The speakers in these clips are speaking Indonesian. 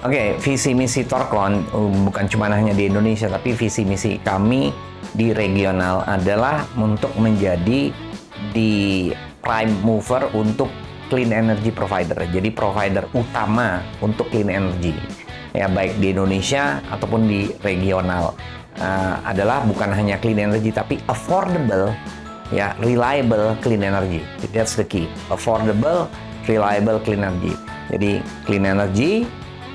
Oke, visi misi Torkon bukan cuma hanya di Indonesia, tapi visi misi kami di regional adalah untuk menjadi di prime mover untuk clean energy provider. Jadi provider utama untuk clean energy. Ya, baik di Indonesia ataupun di regional. Adalah bukan hanya clean energy tapi affordable, ya, reliable clean energy. That's the key. Affordable, reliable clean energy. Jadi clean energy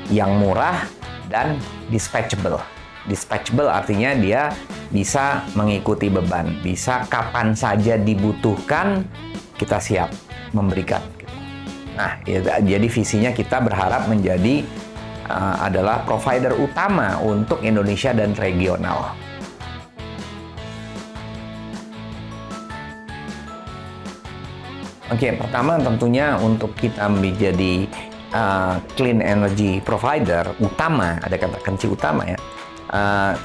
yang murah dan dispatchable. Dispatchable artinya dia bisa mengikuti beban, bisa kapan saja dibutuhkan kita siap memberikan. Nah, ya, jadi visinya kita berharap menjadi adalah provider utama untuk Indonesia dan regional. Oke, pertama tentunya untuk kita menjadi clean energy provider utama, ada kata kunci utama ya.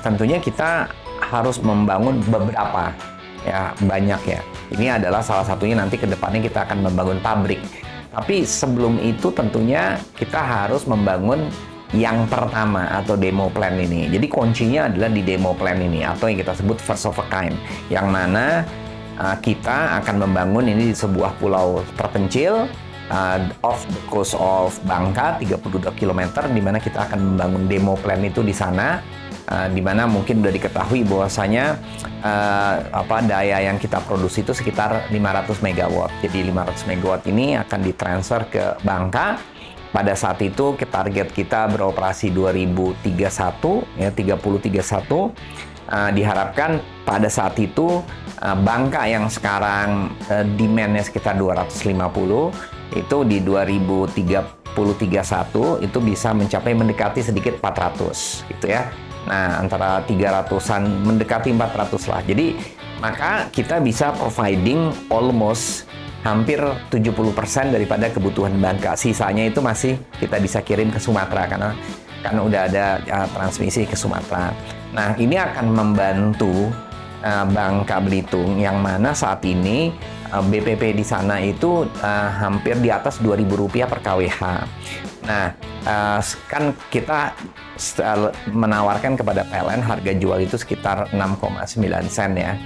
Tentunya kita harus membangun beberapa, ya, banyak ya. Ini adalah salah satunya, nanti ke depannya kita akan membangun pabrik. Tapi sebelum itu tentunya kita harus membangun yang pertama atau demo plan ini. Jadi kuncinya adalah di demo plan ini atau yang kita sebut first of a kind, yang mana kita akan membangun ini di sebuah pulau terpencil off the coast of Bangka, 32 km, di mana kita akan membangun demo plan itu di sana, di mana mungkin sudah diketahui bahwasanya daya yang kita produksi itu sekitar 500 MW. Jadi 500 MW ini akan ditransfer ke Bangka. Pada saat itu target kita beroperasi 2031, ya, 3031. Diharapkan pada saat itu Bangka yang sekarang demand-nya sekitar 250, itu di 2031 itu bisa mencapai mendekati sedikit 400 gitu ya. Nah, antara 300-an mendekati 400 lah. Jadi maka kita bisa providing almost hampir 70% daripada kebutuhan Bangka. Sisanya itu masih kita bisa kirim ke Sumatera karena udah ada transmisi ke Sumatera. Nah, ini akan membantu Bangka Belitung yang mana saat ini BPP di sana itu hampir di atas Rp2.000 per kWh. Nah, kan kita menawarkan kepada PLN harga jual itu sekitar 6,9 sen ya.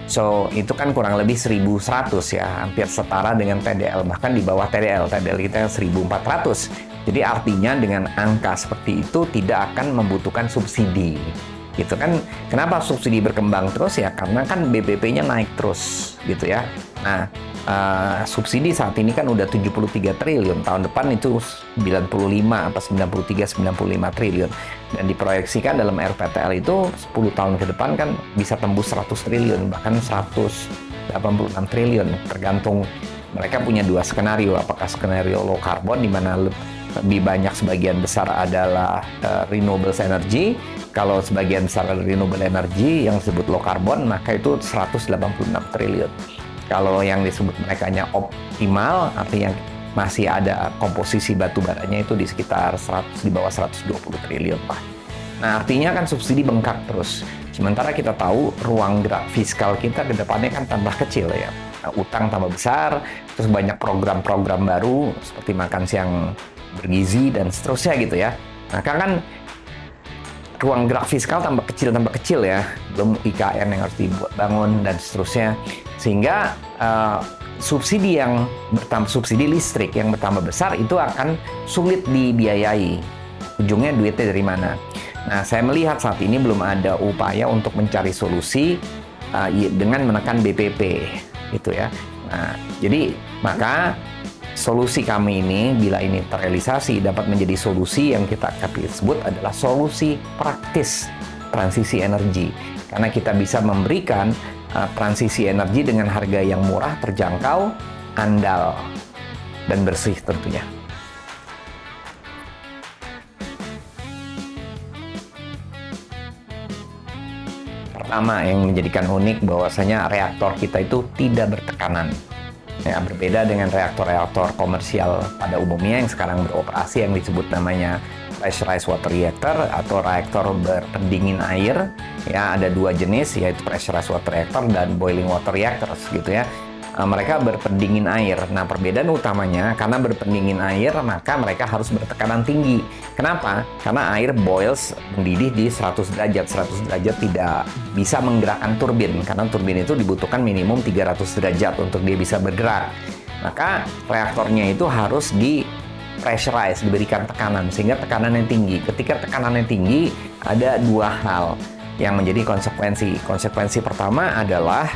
So, itu kan kurang lebih 1.100 ya, hampir setara dengan TDL, bahkan di bawah TDL. TDL kita 1.400. Jadi artinya dengan angka seperti itu tidak akan membutuhkan subsidi. Gitu kan. Kenapa subsidi berkembang terus ya? Karena kan BBP-nya naik terus gitu ya. Nah, subsidi saat ini kan udah 73 triliun. Tahun depan itu 95 atau 95 triliun. Dan diproyeksikan dalam RPTL itu 10 tahun ke depan kan bisa tembus 100 triliun, bahkan 186 triliun. Tergantung, mereka punya dua skenario. Apakah skenario low carbon di mana lebih banyak sebagian besar adalah renewable energy. Kalau sebagian besar renewable energy yang disebut low carbon, maka itu 186 triliun. Kalau yang disebut merekanya optimal, artinya masih ada komposisi batu baranya itu di sekitar di bawah 120 triliun Pak. Nah, artinya kan subsidi bengkak terus. Sementara kita tahu ruang gerak fiskal kita ke depannya kan tambah kecil ya. Utang tambah besar, terus banyak program-program baru seperti makan siang bergizi dan seterusnya gitu ya. Maka kan ruang gerak fiskal tambah kecil ya. Belum IKN yang harus dibuat bangun dan seterusnya. Sehingga subsidi listrik yang bertambah besar itu akan sulit dibiayai. Ujungnya duitnya dari mana? Nah, saya melihat saat ini belum ada upaya untuk mencari solusi dengan menekan BPP, gitu ya. Nah, jadi maka solusi kami ini, bila ini terrealisasi, dapat menjadi solusi yang kita sebut adalah solusi praktis transisi energi. Karena kita bisa memberikan transisi energi dengan harga yang murah, terjangkau, andal, dan bersih tentunya. Pertama yang menjadikan unik bahwasanya reaktor kita itu tidak bertekanan. Ya, berbeda dengan reaktor-reaktor komersial pada umumnya yang sekarang beroperasi yang disebut namanya pressurized water reactor atau reaktor berpendingin air. Ya, ada dua jenis, yaitu pressurized water reactor dan boiling water reactors gitu ya. mereka berpendingin air. Nah, perbedaan utamanya karena berpendingin air, maka mereka harus bertekanan tinggi. Kenapa? Karena air boils, mendidih di 100 derajat. 100 derajat tidak bisa menggerakkan turbin, karena turbin itu dibutuhkan minimum 300 derajat untuk dia bisa bergerak. Maka reaktornya itu harus pressurize, diberikan tekanan, sehingga tekanannya tinggi. Ketika tekanannya tinggi, ada dua hal yang menjadi konsekuensi. Konsekuensi pertama adalah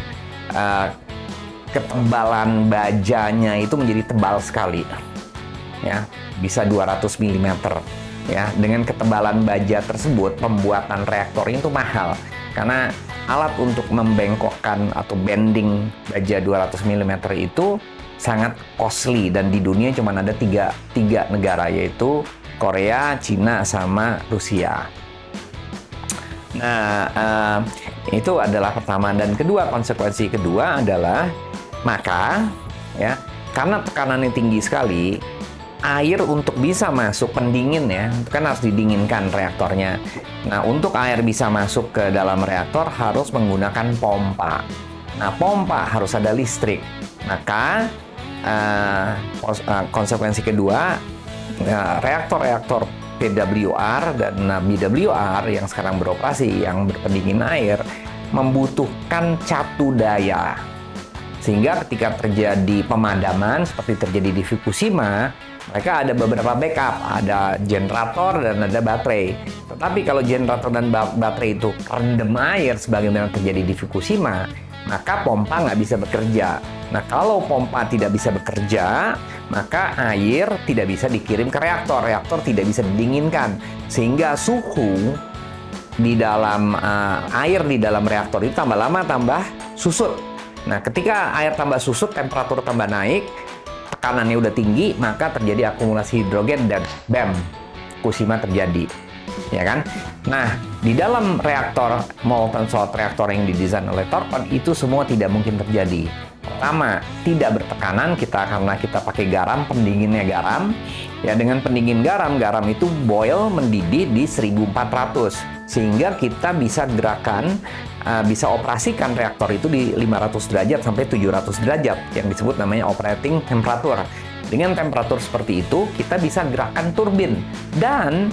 ketebalan bajanya itu menjadi tebal sekali, ya, bisa 200 mm. Ya, dengan ketebalan baja tersebut, pembuatan reaktornya itu mahal, karena alat untuk membengkokkan atau bending baja 200 mm itu sangat costly, dan di dunia cuma ada tiga negara, yaitu Korea, Cina, sama Rusia. Nah, itu adalah pertama. Dan kedua, konsekuensi kedua adalah maka, ya, karena tekanannya tinggi sekali, air untuk bisa masuk pendingin, ya, kan harus didinginkan reaktornya. Nah, untuk air bisa masuk ke dalam reaktor harus menggunakan pompa. Nah, pompa harus ada listrik. Maka konsekuensi kedua, reaktor-reaktor PWR dan BWR yang sekarang beroperasi, yang berpendingin air, membutuhkan catu daya. Sehingga ketika terjadi pemadaman seperti terjadi di Fukushima, mereka ada beberapa backup, ada generator dan ada baterai. Tetapi kalau generator dan baterai itu rendam air sebagaimana terjadi di Fukushima, maka pompa nggak bisa bekerja. Nah, kalau pompa tidak bisa bekerja, maka air tidak bisa dikirim ke reaktor. Reaktor tidak bisa didinginkan, sehingga suhu di dalam air di dalam reaktor itu tambah lama tambah susut. Nah, ketika air tambah susut, temperatur tambah naik, tekanannya udah tinggi, maka terjadi akumulasi hidrogen dan BAM, Fukushima terjadi, ya kan? Nah, di dalam reaktor molten salt reaktor yang didesain oleh Thorpen itu semua tidak mungkin terjadi. Pertama, tidak bertekanan karena kita pakai garam, pendinginnya garam. Ya, dengan pendingin garam itu boil, mendidih di 1400, sehingga kita bisa bisa operasikan reaktor itu di 500 derajat sampai 700 derajat yang disebut namanya operating temperature. Dengan temperatur seperti itu, kita bisa gerakan turbin, dan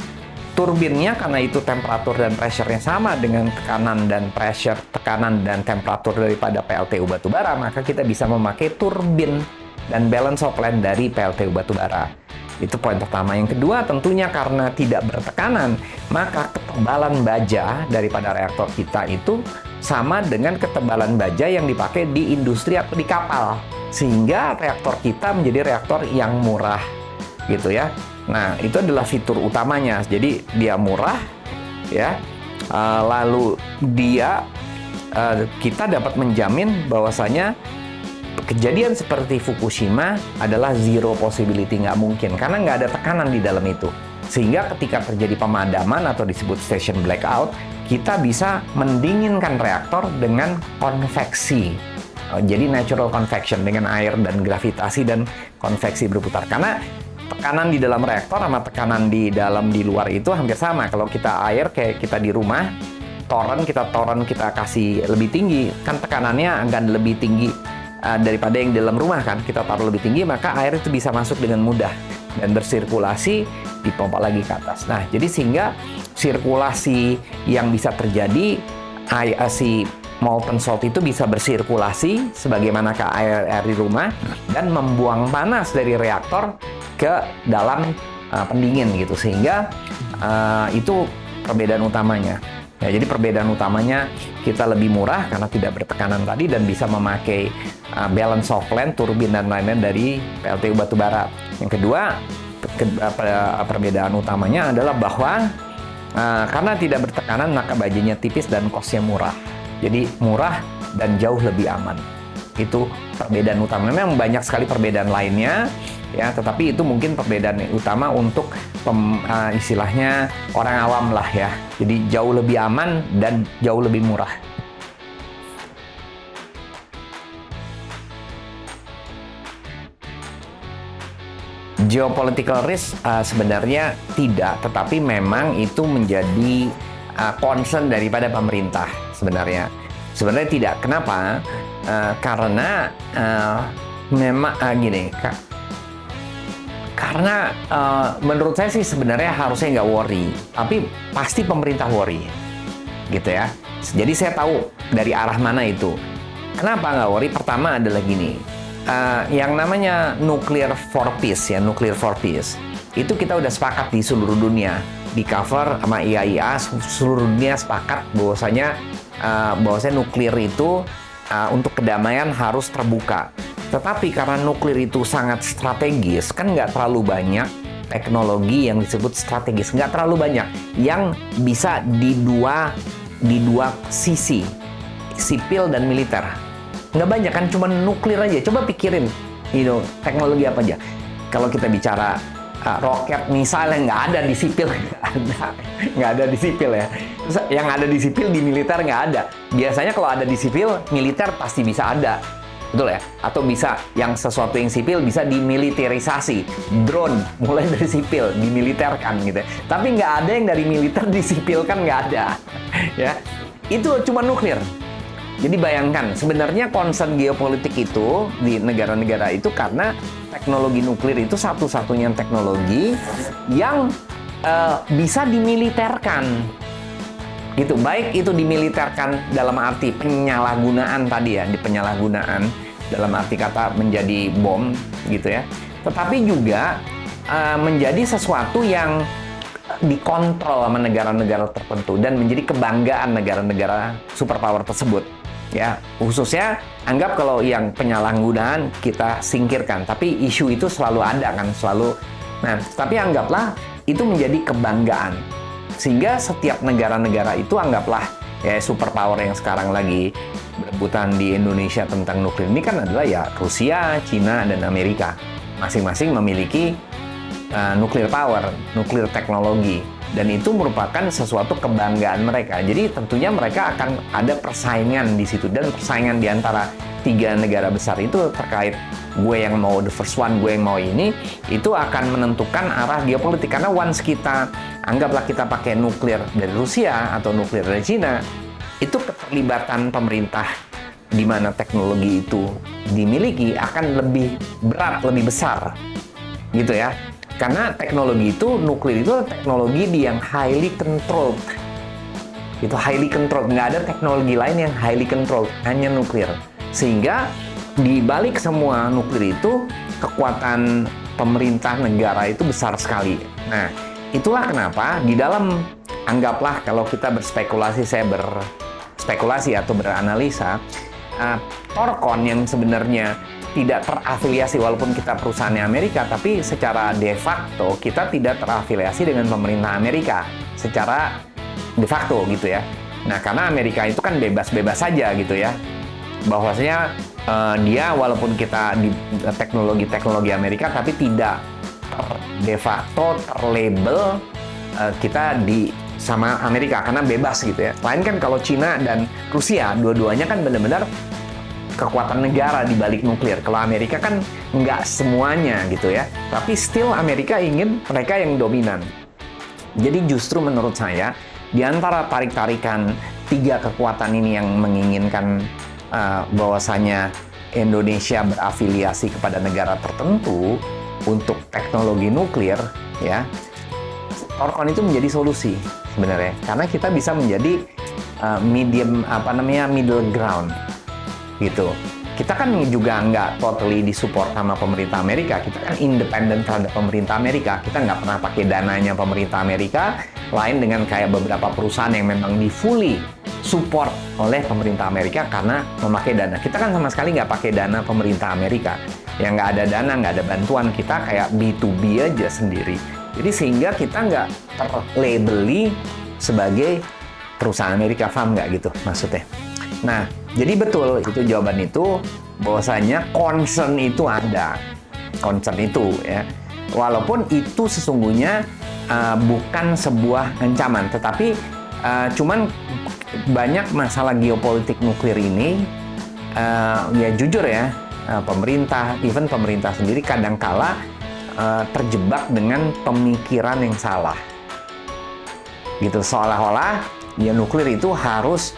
turbinnya karena itu temperatur dan pressure-nya sama dengan tekanan dan temperatur daripada PLTU batubara, maka kita bisa memakai turbin dan balance of plant dari PLTU batubara. Itu poin pertama. Yang kedua, tentunya karena tidak bertekanan, maka ketebalan baja daripada reaktor kita itu sama dengan ketebalan baja yang dipakai di industri atau di kapal. Sehingga reaktor kita menjadi reaktor yang murah, gitu ya. Nah, itu adalah fitur utamanya. Jadi dia murah, ya. Lalu kita dapat menjamin bahwasanya kejadian seperti Fukushima adalah zero possibility, nggak mungkin, karena nggak ada tekanan di dalam itu. Sehingga ketika terjadi pemadaman atau disebut station blackout, kita bisa mendinginkan reaktor dengan konveksi. Jadi natural convection dengan air dan gravitasi dan konveksi berputar. Karena tekanan di dalam reaktor sama tekanan di luar itu hampir sama. Kalau kita air kayak kita di rumah, toren kita kasih lebih tinggi, kan tekanannya akan lebih tinggi daripada yang di dalam rumah, kan. Kita taruh lebih tinggi, maka air itu bisa masuk dengan mudah dan bersirkulasi, dipompa lagi ke atas. Nah, jadi sehingga sirkulasi yang bisa terjadi, si molten salt itu bisa bersirkulasi sebagaimana ke air di rumah dan membuang panas dari reaktor ke dalam pendingin gitu, sehingga itu perbedaan utamanya. Ya, jadi perbedaan utamanya kita lebih murah karena tidak bertekanan tadi dan bisa memakai balance of plant, turbin dan lain-lain dari PLTU batubara. Yang kedua, perbedaan utamanya adalah bahwa karena tidak bertekanan maka bajanya tipis dan cost-nya murah. Jadi murah dan jauh lebih aman. Itu perbedaan utama. Memang banyak sekali perbedaan lainnya, ya, tetapi itu mungkin perbedaan utama untuk istilahnya orang awam lah, ya. Jadi jauh lebih aman dan jauh lebih murah. Geopolitical risk sebenarnya tidak, tetapi memang itu menjadi concern daripada pemerintah sebenarnya. Sebenarnya tidak. Kenapa? Karena memang gini, karena menurut saya sih sebenarnya harusnya nggak worry, tapi pasti pemerintah worry, gitu ya. Jadi saya tahu dari arah mana itu. Kenapa nggak worry? Pertama adalah gini, yang namanya nuclear for peace ya, nuclear for peace, itu kita udah sepakat di seluruh dunia, di cover sama IAEA, seluruh dunia sepakat bahwasanya nuklir itu untuk kedamaian harus terbuka. Tetapi karena nuklir itu sangat strategis, kan nggak terlalu banyak teknologi yang disebut strategis, nggak terlalu banyak yang bisa di dua sisi, sipil dan militer. Nggak banyak kan, cuma nuklir aja. Coba pikirin, teknologi apa aja. Kalau kita bicara roket misalnya, nggak ada di sipil, nggak ada di sipil ya. Terus yang ada di sipil, di militer nggak ada. Biasanya kalau ada di sipil, militer pasti bisa ada. Betul ya? Atau bisa yang sesuatu yang sipil bisa dimiliterisasi. Drone mulai dari sipil dimiliterkan gitu ya. Tapi nggak ada yang dari militer disipilkan, nggak ada. Ya, itu cuma nuklir. Jadi bayangkan, sebenarnya concern geopolitik itu di negara-negara itu karena teknologi nuklir itu satu-satunya teknologi yang bisa dimiliterkan. Gitu, baik itu dimiliterkan dalam arti penyalahgunaan tadi ya, di penyalahgunaan dalam arti kata menjadi bom gitu ya, tetapi juga menjadi sesuatu yang dikontrol sama negara-negara tertentu dan menjadi kebanggaan negara-negara superpower tersebut ya. Khususnya anggap kalau yang penyalahgunaan kita singkirkan, tapi isu itu selalu ada kan, selalu. Nah, tapi anggaplah itu menjadi kebanggaan. Sehingga setiap negara-negara itu anggaplah ya superpower yang sekarang lagi berebutan di Indonesia tentang nuklir ini kan adalah ya Rusia, Cina, dan Amerika. Masing-masing memiliki nuklir power, nuklir teknologi. Dan itu merupakan sesuatu kebanggaan mereka. Jadi tentunya mereka akan ada persaingan di situ. Dan persaingan di antara tiga negara besar itu terkait gue yang mau the first one, gue yang mau ini, itu akan menentukan arah geopolitik. Karena once kita, anggaplah kita pakai nuklir dari Rusia atau nuklir dari Cina, itu keterlibatan pemerintah di mana teknologi itu dimiliki akan lebih berat, lebih besar. Gitu ya. Karena teknologi itu, nuklir itu teknologi yang highly controlled. Itu highly controlled. Nggak ada teknologi lain yang highly controlled, hanya nuklir. Sehingga di balik semua nuklir itu, kekuatan pemerintah negara itu besar sekali. Nah, itulah kenapa di dalam, anggaplah kalau kita berspekulasi, saya berspekulasi atau beranalisa, Thorcon yang sebenarnya tidak terafiliasi, walaupun kita perusahaannya Amerika, tapi secara de facto kita tidak terafiliasi dengan pemerintah Amerika secara de facto gitu ya. Nah, karena Amerika itu kan bebas-bebas saja gitu ya, bahwasanya dia walaupun kita di teknologi Amerika, tapi tidak de facto terlabel kita di sama Amerika karena bebas gitu ya. Lain kan kalau Cina dan Rusia, dua-duanya kan benar-benar kekuatan negara di balik nuklir. Kalau Amerika kan nggak semuanya gitu ya. Tapi still Amerika ingin mereka yang dominan. Jadi justru menurut saya, di antara tarik-tarikan tiga kekuatan ini yang menginginkan bahwasanya Indonesia berafiliasi kepada negara tertentu untuk teknologi nuklir, ya, Thorcon itu menjadi solusi sebenarnya. Karena kita bisa menjadi middle ground. Gitu. Kita kan juga nggak totally disupport sama pemerintah Amerika. Kita kan independen terhadap pemerintah Amerika. Kita nggak pernah pakai dananya pemerintah Amerika. Lain dengan kayak beberapa perusahaan yang memang di fully support oleh pemerintah Amerika karena memakai dana. Kita kan sama sekali nggak pakai dana pemerintah Amerika. Yang nggak ada dana, nggak ada bantuan. Kita kayak B2B aja sendiri. Jadi sehingga kita nggak terlabeli sebagai perusahaan Amerika, paham nggak gitu maksudnya? Nah, jadi betul itu jawaban itu, bahwasanya concern itu ada, concern itu ya. Walaupun itu sesungguhnya bukan sebuah ancaman, tetapi cuman banyak masalah geopolitik nuklir ini ya jujur ya, pemerintah, even pemerintah sendiri kadangkala terjebak dengan pemikiran yang salah. Gitu, seolah-olah ya nuklir itu harus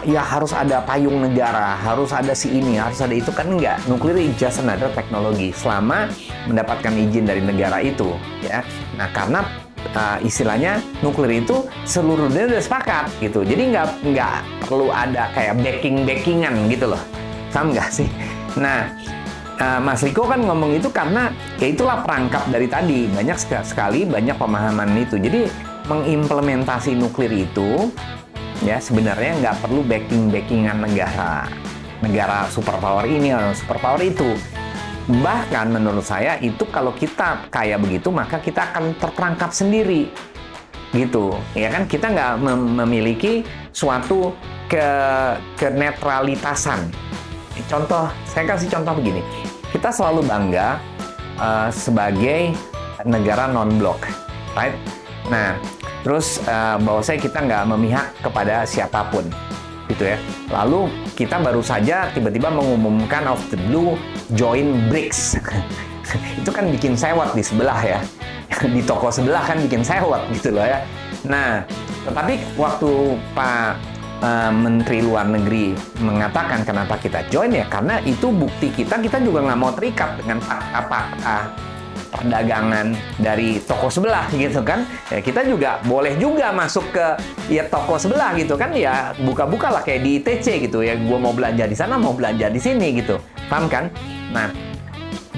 ya harus ada payung negara, harus ada si ini, harus ada itu, kan enggak. Nuklir is just another teknologi selama mendapatkan izin dari negara itu, ya. Nah, karena istilahnya nuklir itu seluruh dunia udah sepakat gitu, jadi nggak perlu ada kayak backingan gitu loh, paham nggak sih? Nah, Mas Riko kan ngomong itu karena ya itulah perangkap dari tadi, banyak sekali pemahaman itu. Jadi mengimplementasi nuklir itu ya sebenarnya nggak perlu backingan negara superpower ini atau superpower itu. Bahkan menurut saya itu kalau kita kayak begitu maka kita akan terperangkap sendiri gitu ya kan, kita nggak memiliki suatu kenetralitasan. Contoh, saya kasih contoh begini, kita selalu bangga sebagai negara non-blok, right? Nah, terus bahwa kita nggak memihak kepada siapapun, gitu ya. Lalu kita baru saja tiba-tiba mengumumkan of the blue join BRICS. Itu kan bikin sewot di sebelah ya. Di toko sebelah kan bikin sewot gitu loh ya. Nah, tetapi waktu Pak Menteri Luar Negeri mengatakan kenapa kita join ya karena itu bukti kita juga nggak mau terikat dengan fakta-fakta perdagangan dari toko sebelah gitu kan, ya kita juga boleh juga masuk ke ya toko sebelah gitu kan, ya buka-buka lah kayak di ITC gitu ya, gua mau belanja di sana mau belanja di sini gitu, paham kan? Nah,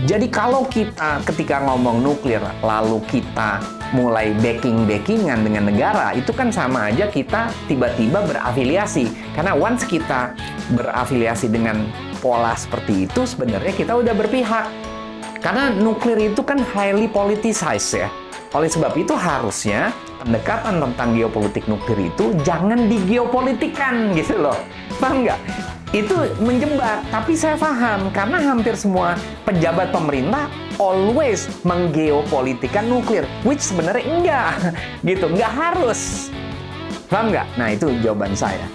jadi kalau kita ketika ngomong nuklir lalu kita mulai backingan dengan negara, itu kan sama aja kita tiba-tiba berafiliasi, karena once kita berafiliasi dengan pola seperti itu sebenarnya kita udah berpihak. Karena nuklir itu kan highly politicized ya. Oleh sebab itu harusnya pendekatan tentang geopolitik nuklir itu jangan digeopolitikan gitu loh. Paham nggak? Itu menjebak, tapi saya paham karena hampir semua pejabat pemerintah always menggeopolitikan nuklir, which sebenarnya enggak gitu, nggak harus. Paham nggak? Nah, itu jawaban saya.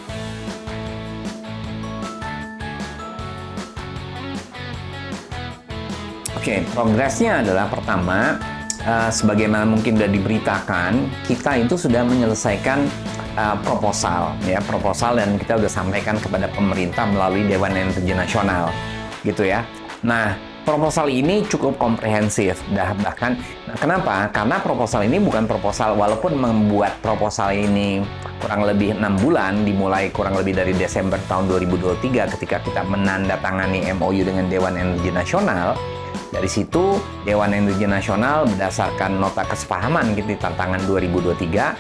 Oke, progresnya adalah pertama, sebagaimana mungkin sudah diberitakan, kita itu sudah menyelesaikan proposal dan kita sudah sampaikan kepada pemerintah melalui Dewan Energi Nasional, gitu ya. Nah, proposal ini cukup komprehensif, bahkan kenapa? Karena proposal ini bukan proposal, walaupun membuat proposal ini kurang lebih 6 bulan, dimulai kurang lebih dari Desember tahun 2023 ketika kita menandatangani MOU dengan Dewan Energi Nasional. Dari situ Dewan Energi Nasional berdasarkan nota kesepahaman gitu tantangan 2023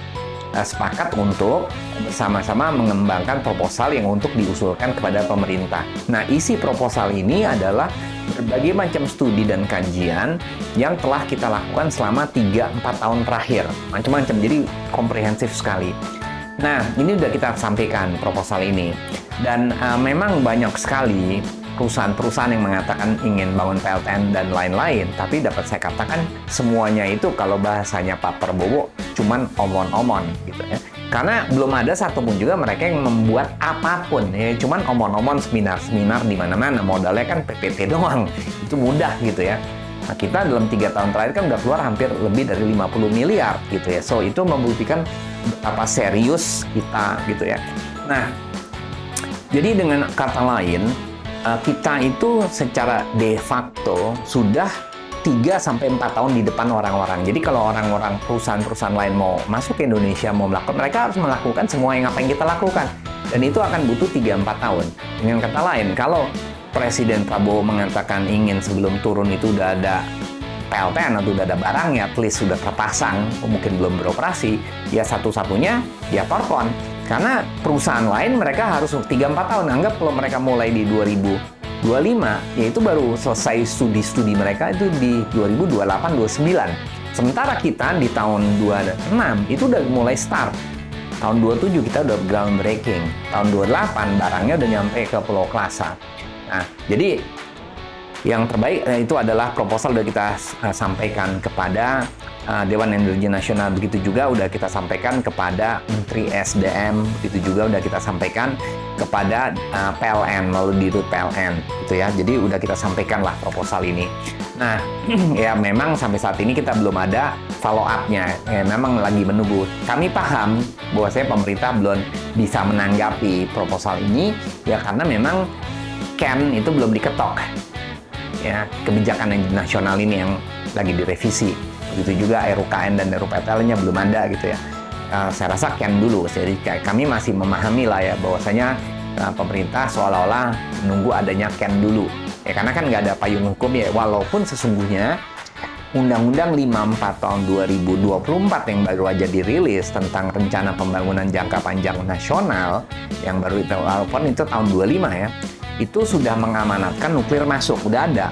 sepakat untuk bersama-sama mengembangkan proposal yang untuk diusulkan kepada pemerintah. Nah, isi proposal ini adalah berbagai macam studi dan kajian yang telah kita lakukan selama 3-4 tahun terakhir. Macam-macam, jadi komprehensif sekali. Nah, ini udah kita sampaikan proposal ini. Dan memang banyak sekali perusahaan-perusahaan yang mengatakan ingin bangun PLTN dan lain-lain, tapi dapat saya katakan semuanya itu kalau bahasanya Pak Prabowo cuman omon-omon gitu ya. Karena belum ada satupun juga mereka yang membuat apapun ya, cuman omon-omon, seminar-seminar di mana-mana, modalnya kan PPT doang. Itu mudah gitu ya. Nah, kita dalam 3 tahun terakhir kan udah keluar hampir lebih dari 50 miliar gitu ya. So, itu membuktikan betapa serius kita gitu ya. Nah, jadi dengan kata lain, kita itu secara de facto sudah 3-4 tahun di depan orang-orang. Jadi kalau orang-orang perusahaan-perusahaan lain mau masuk ke Indonesia, mau melakukan, mereka harus melakukan semua yang apa yang kita lakukan. Dan itu akan butuh 3-4 tahun. Dengan kata lain, kalau Presiden Prabowo mengatakan ingin sebelum turun itu udah ada PLTN atau udah ada barangnya, at least sudah terpasang, mungkin belum beroperasi, ya satu-satunya ya Torpon. Karena perusahaan lain mereka harus 3-4 tahun. Anggap kalau mereka mulai di 2025, yaitu baru selesai studi-studi mereka itu di 2028-29. Sementara kita di tahun 26 itu udah mulai start. Tahun 27 kita udah groundbreaking. Tahun 28 barangnya udah nyampe ke Pulau Klasa. Nah, jadi yang terbaik itu adalah proposal sudah kita sampaikan kepada Dewan Energi Nasional, begitu juga udah kita sampaikan kepada Menteri SDM, begitu juga udah kita sampaikan kepada PLN melalui Dirut PLN gitu ya. Jadi udah kita sampaikan lah proposal ini. Nah, ya memang sampai saat ini kita belum ada follow up-nya. Ya, memang lagi menunggu. Kami paham bahwasanya pemerintah belum bisa menanggapi proposal ini ya karena memang CAN itu belum diketok. Ya, kebijakan nasional ini yang lagi direvisi. Begitu juga RUKN dan RUPPL-nya belum ada gitu ya. Saya rasa CAN dulu. Jadi kami masih memahami lah ya bahwasanya pemerintah seolah-olah menunggu adanya CAN dulu. Ya karena kan nggak ada payung hukum ya. Walaupun sesungguhnya Undang-Undang 54 tahun 2024 yang baru aja dirilis tentang rencana pembangunan jangka panjang nasional yang baru itu, walaupun itu tahun 25 ya, itu sudah mengamanatkan nuklir masuk, udah ada.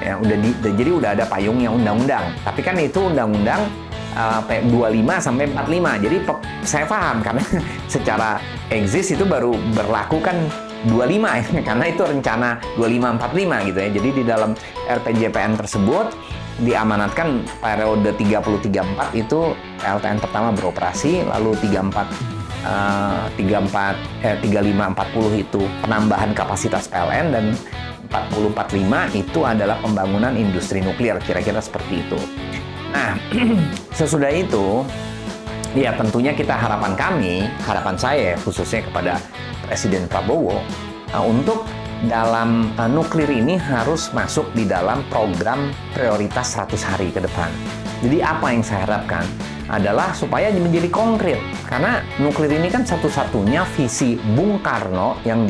Ya, jadi udah ada payungnya undang-undang. Tapi kan itu undang-undang 25 sampai 45. Jadi saya paham karena secara exist itu baru berlaku kan 25 ya, karena itu rencana 25-45 gitu ya. Jadi di dalam RPJPN tersebut diamanatkan periode 33-4 itu PLTN pertama beroperasi, lalu 35-40 itu penambahan kapasitas PLN, dan 40-45 itu adalah pembangunan industri nuklir, kira-kira seperti itu. Nah, sesudah itu, ya tentunya harapan saya khususnya kepada Presiden Prabowo, untuk dalam nuklir ini harus masuk di dalam program prioritas 100 hari ke depan. Jadi apa yang saya harapkan adalah supaya menjadi konkret, karena nuklir ini kan satu-satunya visi Bung Karno yang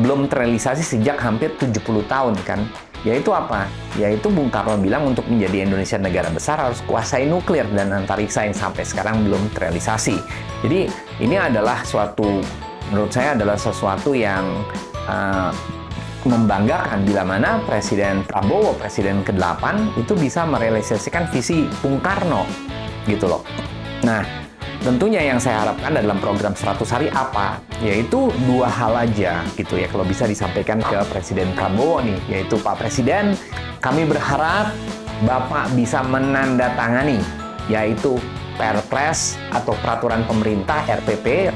belum terrealisasi sejak hampir 70 tahun kan. Yaitu apa? Yaitu Bung Karno bilang untuk menjadi Indonesia negara besar harus kuasai nuklir dan antariksa yang sampai sekarang belum terrealisasi. Jadi ini adalah menurut saya adalah sesuatu yang membanggakan bila mana Presiden Prabowo, Presiden ke-8 itu bisa merealisasikan visi Bung Karno gitu loh. Nah, tentunya yang saya harapkan dalam program 100 hari apa? Yaitu dua hal aja gitu ya, kalau bisa disampaikan ke Presiden Prabowo nih, yaitu Pak Presiden, kami berharap Bapak bisa menandatangani yaitu Perpres atau peraturan pemerintah RPP,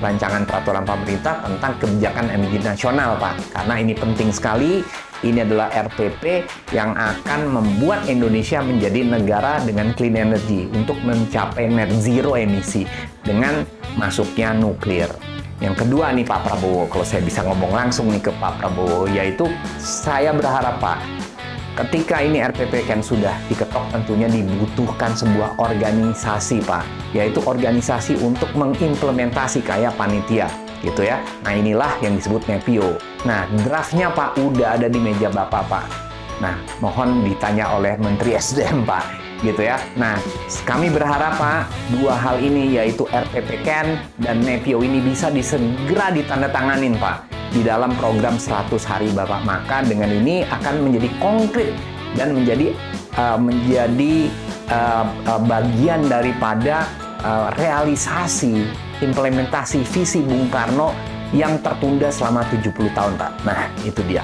rancangan peraturan pemerintah tentang kebijakan energi nasional, Pak. Karena ini penting sekali. Ini adalah RPP yang akan membuat Indonesia menjadi negara dengan clean energy untuk mencapai net zero emisi dengan masuknya nuklir. Yang kedua nih Pak Prabowo, kalau saya bisa ngomong langsung nih ke Pak Prabowo, yaitu saya berharap Pak, ketika ini RPP kan sudah diketok, tentunya dibutuhkan sebuah organisasi Pak, yaitu organisasi untuk mengimplementasi kayak panitia gitu ya. Nah inilah yang disebut NEPIO. Nah draftnya Pak udah ada di meja Bapak Pak. Nah mohon ditanya oleh Menteri SDM Pak gitu ya. Nah kami berharap Pak dua hal ini yaitu RPP CAN dan NEPIO ini bisa segera ditandatanganin Pak di dalam program 100 hari Bapak. Maka dengan ini akan menjadi konkret dan menjadi bagian daripada realisasi implementasi visi Bung Karno yang tertunda selama 70 tahun Pak. Nah itu dia.